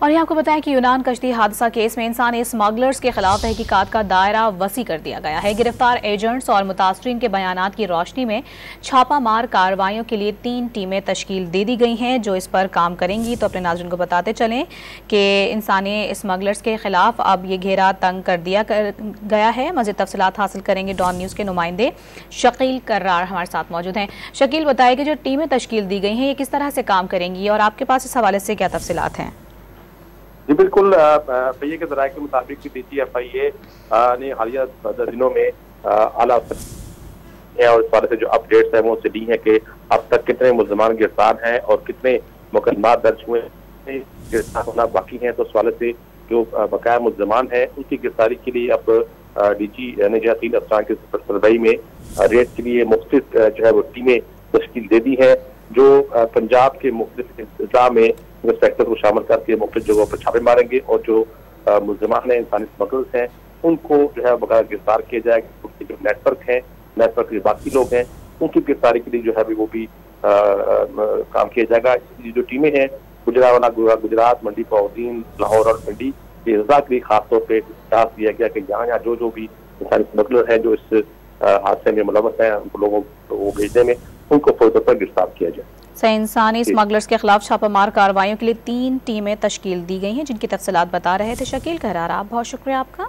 और ये आपको बताएं कि यूनान कश्ती हादसा केस में इंसानी स्मगलर्स के खिलाफ तहकीकात का दायरा वसी कर दिया गया है। गिरफ्तार एजेंट्स और मुतासरीन के बयानात की रोशनी में छापामार कार्रवाइयों के लिए 3 टीमें तश्कील दे दी गई हैं जो इस पर काम करेंगी। तो अपने नाज़रीन को बताते चलें कि इंसानी स्मगलर्स के खिलाफ अब ये घेरा तंग कर दिया गया है। मज़ीद तफसीलात हासिल करेंगे। डॉन न्यूज़ के नुमाइंदे शकील कर्रार हमारे साथ मौजूद हैं। शकील, बताइए कि जो टीमें तश्कील दी गई हैं ये किस तरह से काम करेंगी और आपके पास इस हवाले से क्या तफसीलात हैं? जी बिल्कुल, पीए के जराये के मुताबिक DGFIA ने हालिया दिनों में आला और इस बारे से जो अपडेट्स हैं वो उससे दी है कि अब तक कितने मुल्ज़मान गिरफ्तार हैं और कितने मुकदमात दर्ज हुए गिरफ्तार होना बाकी हैं। तो इस वाले से जो बकाया मुल्ज़मान हैं उनकी गिरफ्तारी के लिए अब DG ने जो 3 अफसरान की सरबराही में रेड के लिए मुख्तलिफ जो है वो टीमें तश्कील दे दी हैं जो पंजाब के मुख्तलिफ अजला में इंस्पेक्टर को शामिल करके मुख्तलिफ जगहों पर छापे मारेंगे और जो मुल्ज़मान हैं, इंसानी स्मगलर्स हैं, उनको जो है बगैर गिरफ्तार किया जाएगा। जो नेटवर्क है, नेटवर्क के बाकी लोग हैं, उनकी गिरफ्तारी के लिए जो है वो भी काम किया जाएगा। ये जो टीमें हैं गुजरात, मंडी पौदीन, लाहौर और पिंडी के अजला के लिए खासतौर पर टास्क दिया गया कि यहाँ जो भी इंसानी स्मगलर है जो इस हादसे में मुलव्वस हैं उनको लोगों को भेजने में उनको फौरन पर गिरफ्तार किया जाए। सही, इंसानी स्मगलर्स के खिलाफ छापामार कार्रवाइयों के लिए 3 टीमें तश्कील दी गई हैं जिनकी तफसीलात बता रहे थे शकील कर्रार। बहुत शुक्रिया आपका।